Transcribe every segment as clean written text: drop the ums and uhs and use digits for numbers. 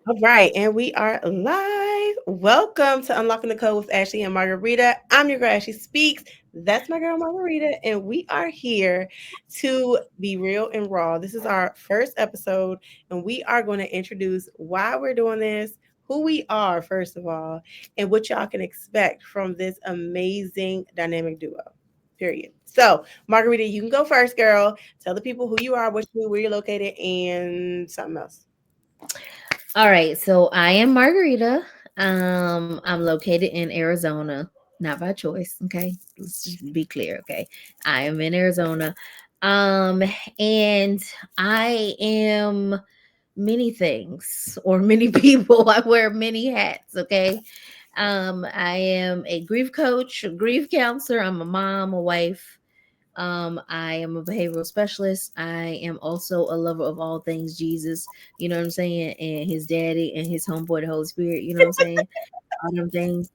All right, and we are live. Welcome to Unlocking the Code with Ashley and Margarita. I'm your girl, Ashley Speaks. That's my girl, Margarita, and we are here to be real and raw. This is our first episode, and we are going to introduce why we're doing this, who we are, first of all, and what y'all can expect from this amazing dynamic duo. Period. So, Margarita, you can go first, girl. Tell the people who you are, what you do, where you're located, and something else. All right, so I am Margarita. I'm located in Arizona, not by choice. Okay, let's just be clear. Okay, I am in Arizona, um, and I am many things or many people. I wear many hats. Okay, I am a grief coach, a grief counselor. I'm a mom, a wife. I am a behavioral specialist. I am also a lover of all things Jesus, you know what I'm saying, and his daddy and his homeboy, the Holy Spirit, you know what I'm saying? All them things.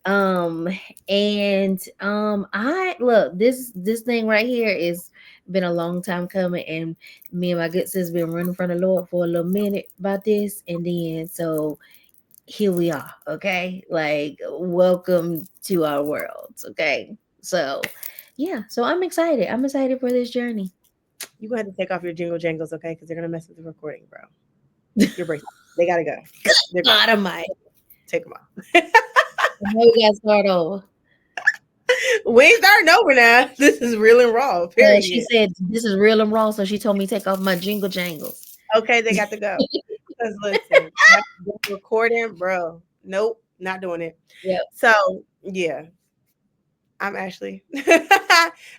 Um, and I look, this thing right here is been a long time coming, and me and my good sis been running from the Lord for a little minute about this, and then so here we are, okay? Like, welcome to our worlds, okay? So, yeah, so I'm excited. I'm excited for this journey. You're gonna have to take off your jingle jangles, okay? Because they're gonna mess with the recording, bro. Your break. They gotta go. They're gone. God almighty. Take them off. Now we gotta start over. We ain't starting over now. This is real and raw. She Period. said this is real and raw, so she told me take off my jingle jangles. Okay, they got to go. Because listen, that recording, bro. Nope, not doing it. Yep. So yeah, I'm Ashley.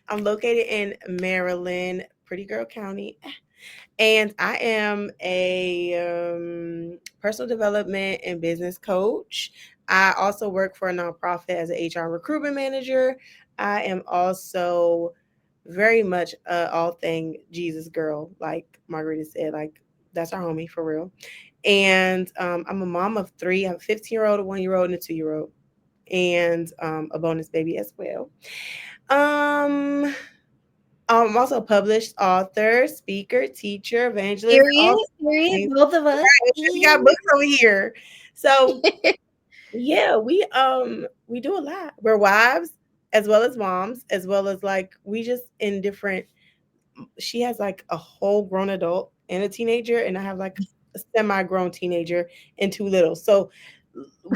I'm located in Maryland, Pretty Girl County, and I am a personal development and business coach. I also work for a nonprofit as an HR recruitment manager. I am also very much all thing Jesus girl, like Margarita said, like that's our homie for real. And I'm a mom of three. I have a 15-year-old, a 1-year-old, and a 2-year-old, and a bonus baby as well. Um, I'm also a published author, speaker, teacher, evangelist, Period. all Period. things. Both of us. We got books over here. So yeah, we do a lot. We're wives as well as moms, as well as like we just in different. She has like a whole grown adult and a teenager, and I have like a semi-grown teenager and two little. So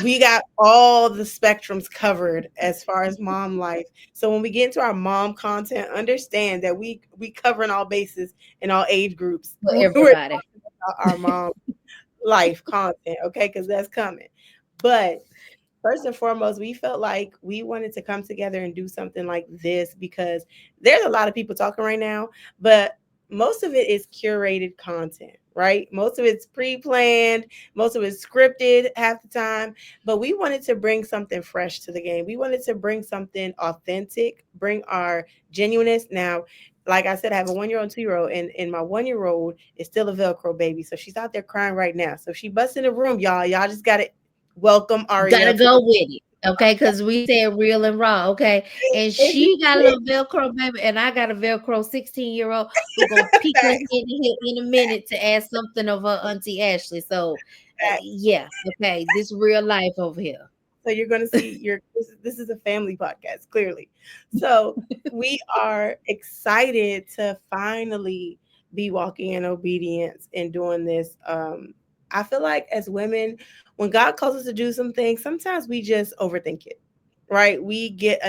we got all the spectrums covered as far as mom life. So when we get into our mom content, understand that we covering all bases in all age groups. For We're everybody. talking about our mom life content, okay? Because that's coming. But first and foremost, we felt like we wanted to come together and do something like this because there's a lot of people talking right now, but most of it is curated content, right? Most of it's pre-planned, most of it's scripted half the time, but we wanted to bring something fresh to the game. We wanted to bring something authentic, bring our genuineness. Now, like I said, I have a 1-year-old and 2-year-old, and my 1-year-old is still a Velcro baby. So she's out there crying right now. So if she busts in the room, y'all just got to welcome Gotta Aria to go the with it. Okay, because we said real and raw. Okay, and she got a little Velcro baby, and I got a Velcro 16-year-old who gonna peek her head facts, in here in a minute to ask something of her auntie Ashley. So, facts. yeah, okay, this real life over here. So you're going to see your this is a family podcast clearly. So we are excited to finally be walking in obedience and doing this. I feel like as women, when God calls us to do some things, sometimes we just overthink it. Right? We get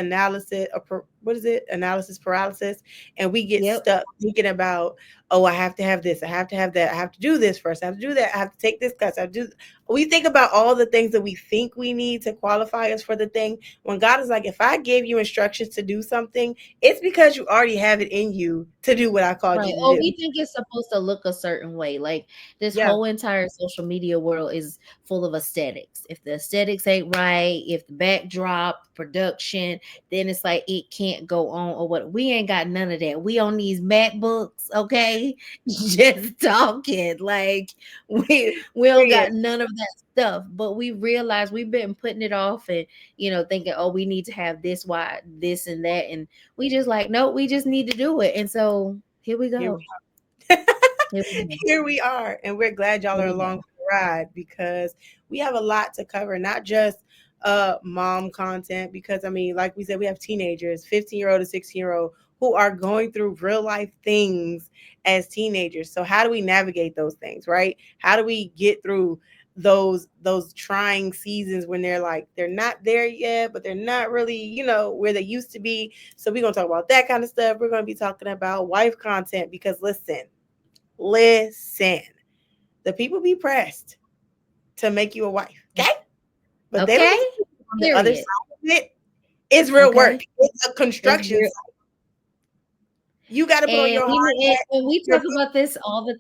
what is it? Analysis paralysis, and we get Yep. stuck thinking about, oh, I have to have this, I have to have that, I have to do this first, I have to do that, I have to take this class, I have to do. We think about all the things that we think we need to qualify us for the thing. When God is like, if I gave you instructions to do something, it's because you already have it in you to do what I called Right. you to Oh, do. we think it's supposed to look a certain way. Like this Yeah. whole entire social media world is full of aesthetics. If the aesthetics ain't right, if the backdrop, production, then it's like it can't go on or what. We ain't got none of that. We on these MacBooks, okay? Just talking. Like we don't Period. got none of that stuff. But we realize we've been putting it off and thinking, oh, we need to have this, why, this and that. And we just like, no, we just need to do it. And so here we Here go. we are. Here we go. Here we are, and we're glad y'all Here are we along go. for ride because we have a lot to cover, not just mom content. Because I mean, like we said, we have teenagers, 15-year-old to 16-year-old, who are going through real life things as teenagers. So how do we navigate those things, right? How do we get through those trying seasons when they're like they're not there yet, but they're not really, where they used to be. So we're gonna talk about that kind of stuff. We're gonna be talking about wife content because listen, the people be pressed to make you a wife, okay? But they don't Okay? get to on the other side Period. of it. It's real work. Okay? It's a It's construction real. site. You got to put on And your we hard know, hat. and we Your talk about this all the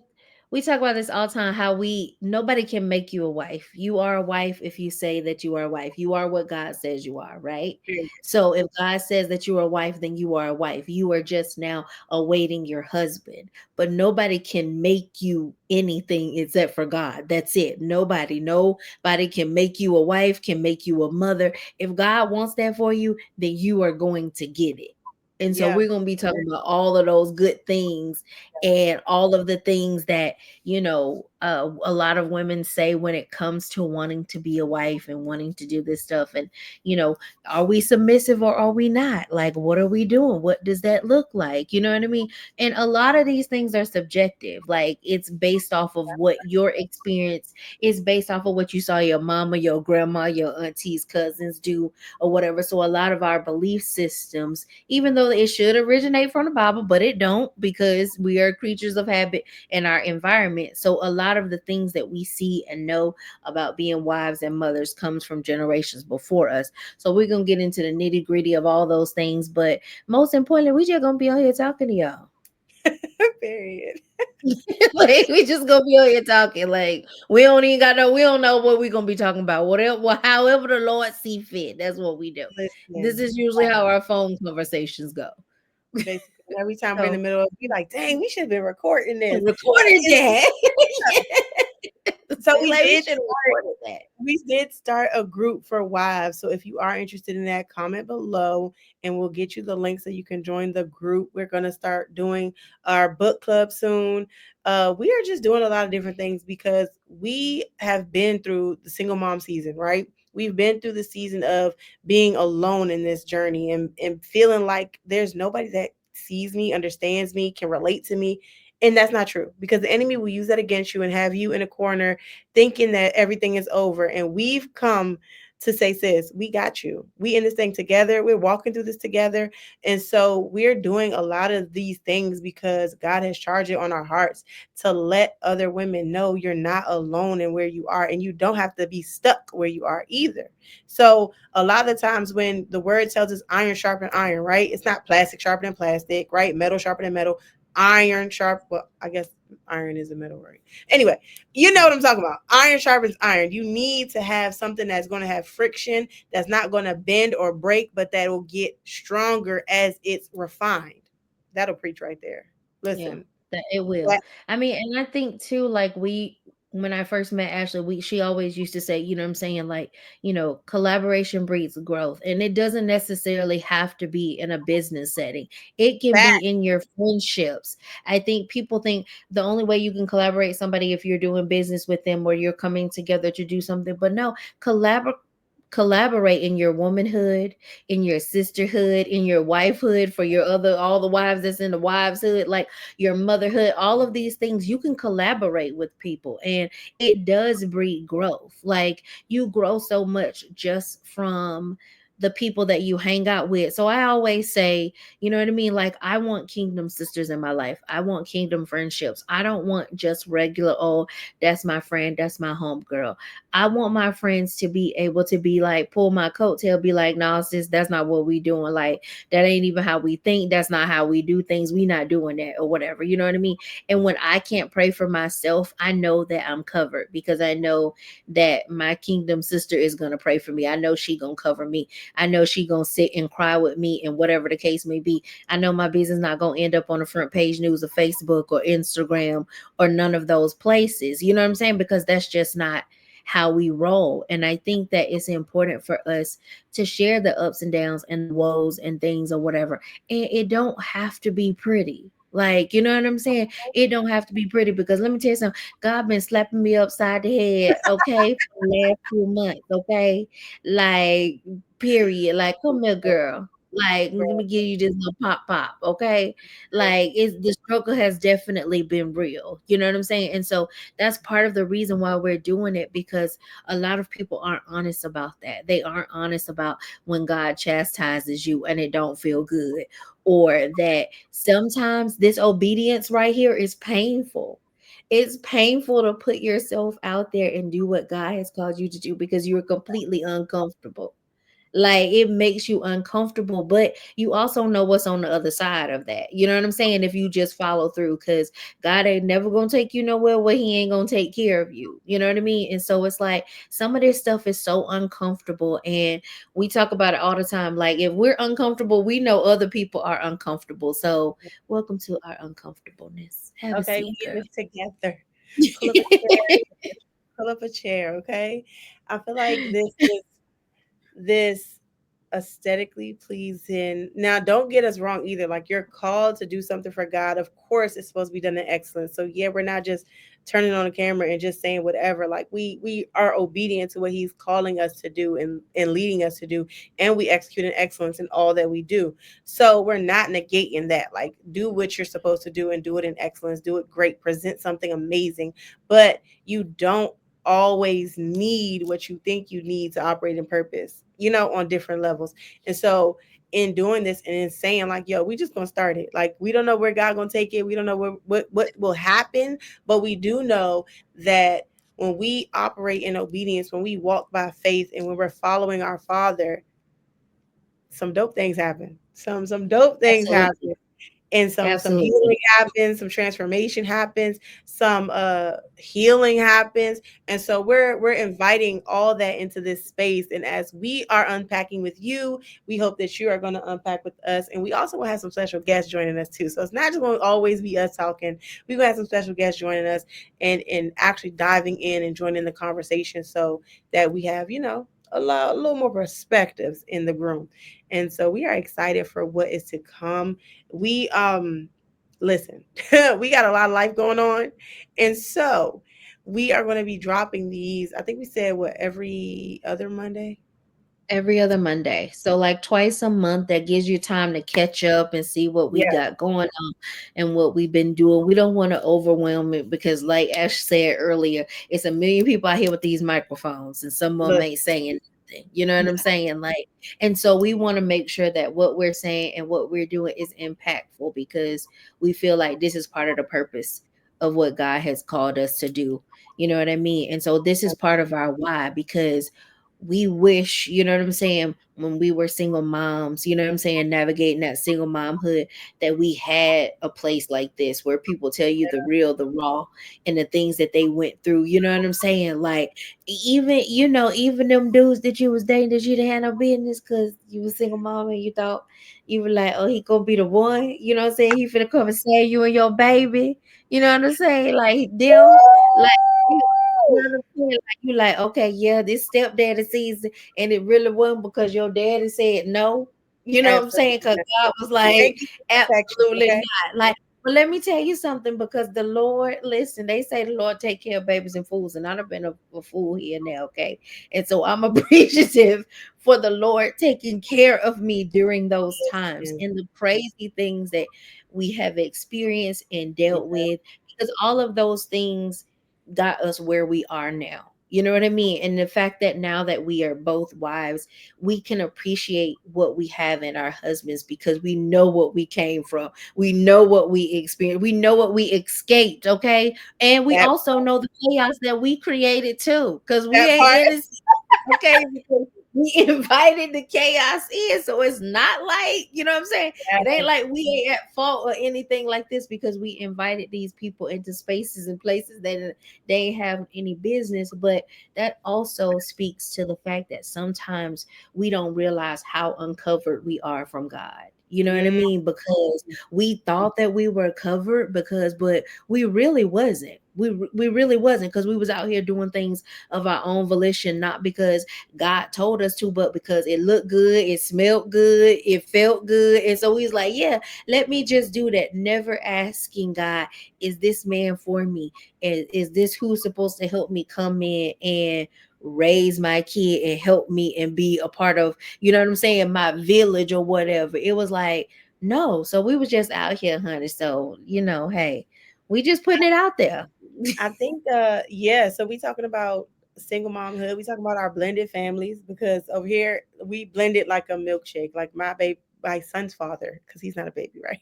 we talk about this all the time, how we nobody can make you a wife. You are a wife if you say that you are a wife. You are what God says you are, right? boots. So if God says that you are a wife, then you are a wife. You are just now awaiting your husband. But nobody can make you anything except for God. That's it. Nobody can make you a wife, can make you a mother. If God wants that for you, then you are going to get it. And so Yeah. we're going to be talking about all of those good things and all of the things that, a lot of women say when it comes to wanting to be a wife and wanting to do this stuff. And, you know, are we submissive or are we not? Like, what are we doing? What does that look like? You know what I mean? And a lot of these things are subjective. Like, it's based off of what your experience is, based off of what you saw your mama, your grandma, your aunties, cousins do, or whatever. So a lot of our belief systems, even though it should originate from the Bible, but it don't, because we are creatures of habit in our environment. So a lot of the things that we see and know about being wives and mothers comes from generations before us. So we're gonna get into the nitty gritty of all those things, but most importantly, we just gonna be on here talking to y'all. Period. Like, we just gonna be on here talking. Like, we don't know what we're gonna be talking about. Whatever, however the Lord see fit, that's what we do. This Listen, is usually how our phone conversations go. basically, every time we're in the So middle of, be like, dang, we should have been recording this. recorded It's, that. so See, like, we should have recorded that. we did start a group for wives. So if you are interested in that, comment below and we'll get you the link so you can join the group. We're going to start doing our book club soon. We are just doing a lot of different things because we have been through the single mom season, right? We've been through the season of being alone in this journey and feeling like there's nobody that sees me, understands me, can relate to me. And that's not true because the enemy will use that against you and have you in a corner thinking that everything is over. And we've come to say, sis, we got you. We in this thing together. We're walking through this together. And so we're doing a lot of these things because God has charged it on our hearts to let other women know you're not alone in where you are and you don't have to be stuck where you are either. So a lot of the times when the word tells us iron sharpen iron, right? It's not plastic sharpening plastic, right? Metal sharpening metal, iron sharp. Well, I guess iron is a metal, right? Anyway, you know what I'm talking about. Iron sharpens iron. You need to have something that's going to have friction, that's not going to bend or break, but that will get stronger as it's refined. That'll preach right there. Yeah, Listen, that it will. that I mean, and I think too, like, when I first met Ashley, she always used to say, you know what I'm saying, like, collaboration breeds growth. And it doesn't necessarily have to be in a business setting. It can be that in your friendships. I think people think the only way you can collaborate somebody if you're doing business with them or you're coming together to do something. But no, collaborate in your womanhood, in your sisterhood, in your wifehood, for your other all the wives that's in the wiveshood, like your motherhood, all of these things you can collaborate with people, and it does breed growth. Like, you grow so much just from the people that you hang out with. So I always say, you know what I mean, like, I want kingdom sisters in my life. I want kingdom friendships. I don't want just regular, oh, that's my friend, that's my home girl. I want my friends to be able to be like, pull my coattail, be like, no, sis, that's not what we doing. Like, that ain't even how we think. That's not how we do things. We not doing that or whatever. You know what I mean? And when I can't pray for myself, I know that I'm covered because I know that my kingdom sister is gonna pray for me. I know she gonna cover me. I know she gonna sit and cry with me and whatever the case may be. I know my business not gonna end up on the front page news of Facebook or Instagram or none of those places. You know what I'm saying? Because that's just not how we roll. And I think that it's important for us to share the ups and downs and the woes and things or whatever. And it don't have to be pretty. Like, you know what I'm saying? It don't have to be pretty because let me tell you something. God been slapping me upside the head, okay, for the last few months, okay? Like, period. Like, come here, girl. Like, let me give you this little pop, okay? Like, it's the struggle has definitely been real. You know what I'm saying? And so that's part of the reason why we're doing it because a lot of people aren't honest about that. They aren't honest about when God chastises you and it don't feel good, or that sometimes this obedience right here is painful. It's painful to put yourself out there and do what God has called you to do because you're completely uncomfortable. Like it makes you uncomfortable, but you also know what's on the other side of that. You know what I'm saying? If you just follow through, because God ain't never gonna take you nowhere where He ain't gonna take care of you. You know what I mean? And so it's like some of this stuff is so uncomfortable, and we talk about it all the time. Like if we're uncomfortable, we know other people are uncomfortable. So welcome to our uncomfortableness. Have a Okay, seat, we in girl. this together. Pull up a chair. Pull up a chair, okay? I feel like this aesthetically pleasing. Now, don't get us wrong either. Like you're called to do something for God. Of course, it's supposed to be done in excellence. So yeah, we're not just turning on the camera and just saying whatever. Like we are obedient to what He's calling us to do and leading us to do, and we execute in excellence in all that we do. So we're not negating that. Like do what you're supposed to do and do it in excellence. Do it great. Present something amazing, but you don't always need what you think you need to operate in purpose, on different levels. And so in doing this and in saying like, yo, we just gonna start it. Like we don't know where God gonna take it. We don't know what will happen, but we do know that when we operate in obedience, when we walk by faith and when we're following our Father, some dope things happen. Some dope things Absolutely. happen, and some Absolutely. healing happens, some transformation happens, some healing happens. And so we're inviting all that into this space, and as we are unpacking with you, we hope that you are going to unpack with us, and we also will have some special guests joining us too. So it's not just going to always be us talking. We're going to have some special guests joining us and actually diving in and joining the conversation so that we have a little more perspectives in the room. And so we are excited for what is to come. We listen, we got a lot of life going on. And so we are going to be dropping these. I think we said what, every other Monday? Every other Monday. So like twice a month, that gives you time to catch up and see what we Yeah, got going on and what we've been doing. We don't want to overwhelm it because like Ash said earlier, it's a million people out here with these microphones and some of them listen. ain't saying nothing. You know what I'm Yeah, saying? Like, and so we want to make sure that what we're saying and what we're doing is impactful because we feel like this is part of the purpose of what God has called us to do. You know what I mean? And so this is part of our why because we wish, you know what I'm saying, when we were single moms, you know what I'm saying, navigating that single momhood, that we had a place like this where people tell you the real, the raw, and the things that they went through. You know what I'm saying? Like, even, even them dudes that you was dating that you didn't have no business because you was single mom and you thought you were like, oh, he gonna be the one, you know what I'm saying? He finna come and save you and your baby. You know what I'm saying? Like, them, like, you know what I'm saying? Like you like, okay, yeah, this stepdaddy season, and it really wasn't because your daddy said no. You know what I'm saying? absolutely. Because God was like, Thank you for protection. absolutely Okay. not. Like, but let me tell you something, because the Lord, listen, they say the Lord take care of babies and fools, and I've been a fool here now, okay? And so I'm appreciative for the Lord taking care of me during those times Listen. and the crazy things that we have experienced and Yeah, dealt with, because all of those things got us where we are now. You know what I mean? And the fact that now that we are both wives, we can appreciate what we have in our husbands because we know what we came from. We know what we experienced. We know what we escaped, okay? And we that also know the chaos that we created too, because we that ain't part. innocent. Okay, because we invited the chaos in. So it's not like, you know what I'm saying? It ain't Yes, like we ain't at fault or anything like this because we invited these people into spaces and places that they ain't have any business. But that also speaks to the fact that sometimes we don't realize how uncovered we are from God. You know what I mm, mean? Because we thought that we were covered but we really wasn't. We really wasn't, because we was out here doing things of our own volition, not because God told us to, but because it looked good, it smelled good, it felt good. And so he's like, yeah, let me just do that. Never asking God, is this man for me? Is this who's supposed to help me come in and raise my kid and help me and be a part of, you know what I'm saying, my village or whatever? It was like, no. So we was just out here, honey. So, hey, we just putting it out there. I think yeah, so we talking about single momhood. We talking about our blended families because over here we blended like a milkshake. Like my son's father, because he's not a baby, right?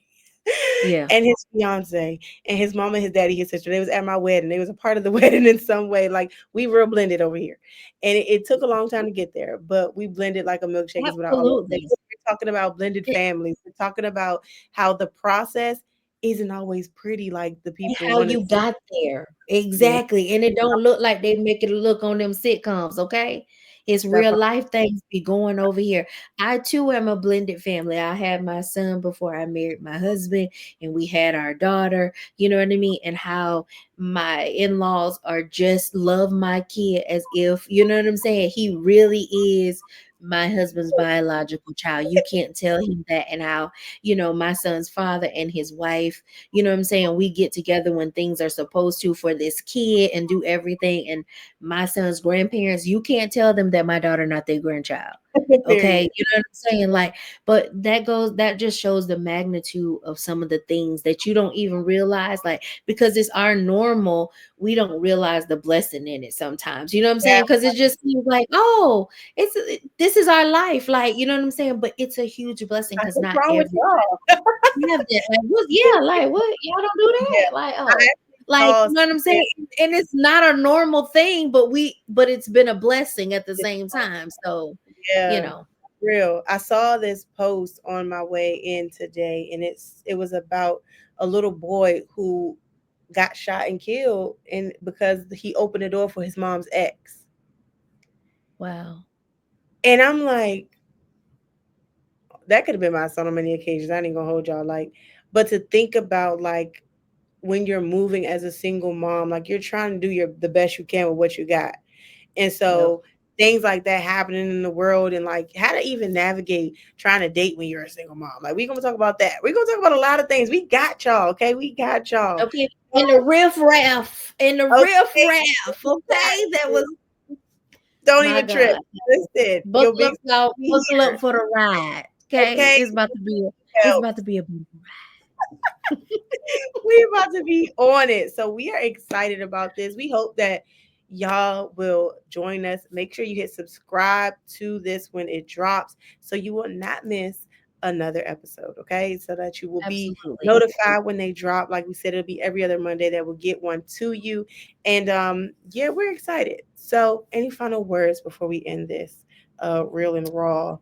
Yeah. And his fiance and his mama, his daddy, his sister. They was at my wedding. They was a part of the wedding in some way. Like we were blended over here. And it took a long time to get there, but we blended like a milkshake is what I always say. Absolutely. So we're talking about blended families. We're talking about how the process isn't always pretty like the And people how want to you see. got there. Yeah. Exactly. And it don't look like they make it look on them sitcoms, okay? It's real life things be going over here. I too am a blended family. I had my son before I married my husband, and we had our daughter, you know what I mean? And how my in-laws are just love my kid as if, you know what I'm saying? He really is my husband's biological child. You can't tell him that. And how, my son's father and his wife, you know what I'm saying, we get together when things are supposed to for this kid and do everything. And my son's grandparents, you can't tell them that my daughter not their grandchild. Okay, Period. you know what I'm saying? Like, but that just shows the magnitude of some of the things that you don't even realize, like, because it's our normal, we don't realize the blessing in it sometimes. You know what I'm Yeah. saying? Because it just seems like, oh, this is our life, like, you know what I'm saying? But it's a huge blessing, Like, because what's not wrong with every y'all? have that. Like, what? Yeah, like, what? Y'all don't do Yeah. that? Like, I oh, actually like, saw you know what I'm something. saying? And it's not a normal thing, but it's been a blessing at the same time. So, you Yeah. know, Real. I saw this post on my way in today, and it was about a little boy who got shot and killed and because he opened the door for his mom's ex. wow. And I'm like, that could have been my son on many occasions. I ain't gonna hold y'all like, but to think about like when you're moving as a single mom, like you're trying to do the best you can with what you got. And Yep. so things like that happening in the world and like how to even navigate trying to date when you're a single mom. Like we're gonna talk about that. We're gonna talk about a lot of things. We got y'all, okay? We got y'all. Okay. In the riff Okay. raff. Okay. That was Don't my even trip. God. Listen, your Buckle big up, y'all. sister Buckle here. up for the ride. Okay. Okay. It's Help. about to be a beautiful We about to be on it. So we are excited about this. We hope that y'all will join us. Make sure you hit subscribe to this when it drops so you will not miss another episode, okay? So that you will ride. be Absolutely. notified when they drop. Like we said, it'll be every other Monday that will get one to you. And yeah, we're excited. So any final words before we end this real and raw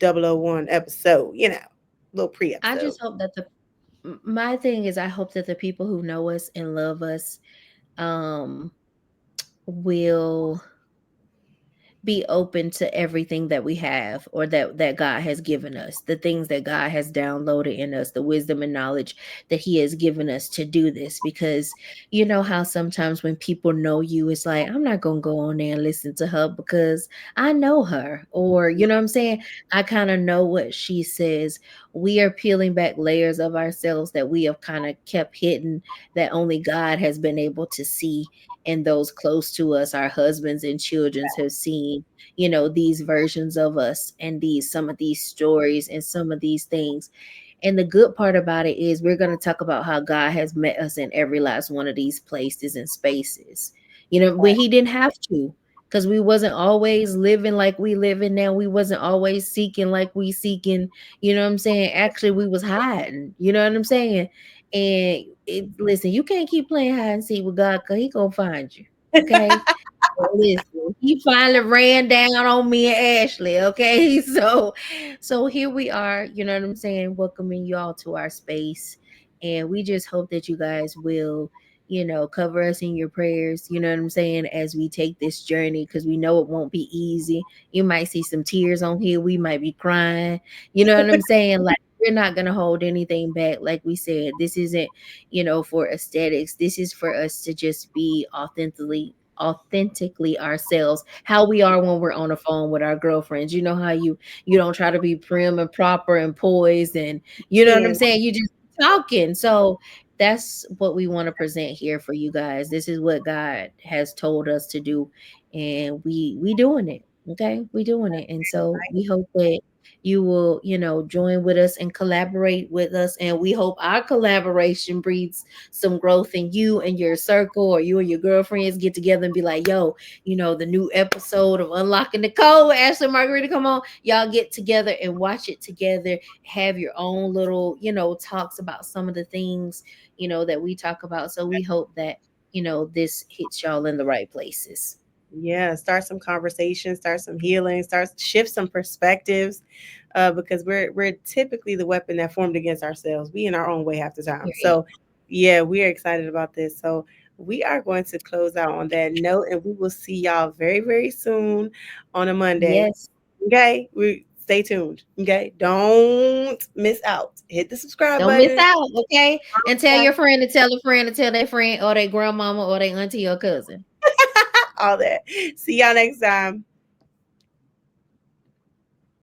001 episode, little I pre-episode. just hope that my thing is, I hope that the people who know us and love us um will be open to everything that we have, or that God has given us, the things that God has downloaded in us, the wisdom and knowledge that he has given us to do this. Because you know how sometimes when people know you, it's like, I'm not going to go on there and listen to her because I know her, or you know what I'm saying, I kind of know what she says. We are peeling back layers of ourselves that we have kind of kept hidden, that only God has been able to see. And those close to us, our husbands and children, have seen, these versions of us, and some of these stories and some of these things. And the good part about it is, we're going to talk about how God has met us in every last one of these places and spaces, when he didn't have to, because we wasn't always living like we living now. We wasn't always seeking like we seeking, you know what I'm saying? Actually, we was hiding, you know what I'm saying? And listen, you can't keep playing hide and seek with God, because he gonna find you. Okay. Listen, he finally ran down on me and Ashley. Okay. So here we are, you know what I'm saying, welcoming you all to our space. And we just hope that you guys will, cover us in your prayers, you know what I'm saying, as we take this journey, because we know it won't be easy. You might see some tears on here. We might be crying, you know what I'm saying? Like, we're not going to hold anything back. Like we said, this isn't, for aesthetics. This is for us to just be authentically ourselves, how we are when we're on the phone with our girlfriends. You know how you don't try to be prim and proper and poised, and you know what I'm Yeah. saying, you just talking. So that's what we want to present here for you guys. This is what God has told us to do, and we doing it. Okay, we doing it. And so we hope that you will, join with us and collaborate with us. And we hope our collaboration breeds some growth in you and your circle, or you and your girlfriends get together and be like, yo, the new episode of Unlocking the Code, Ashley Margarita, come on. Y'all get together and watch it together. Have your own little, talks about some of the things, that we talk about. So we hope that, this hits y'all in the right places. Yeah, start some conversations, start some healing, start shift some perspectives, because we're typically the weapon that formed against ourselves. We in our own way half the time. Period. So, yeah, we are excited about this. So we are going to close out on that note, and we will see y'all very very soon on a Monday. Yes. Okay, we stay tuned. Okay, don't miss out. Hit the subscribe Don't miss button. out, okay? And tell your friend to tell a friend to tell their friend or their grandmama or their auntie or cousin. All that. See y'all next time.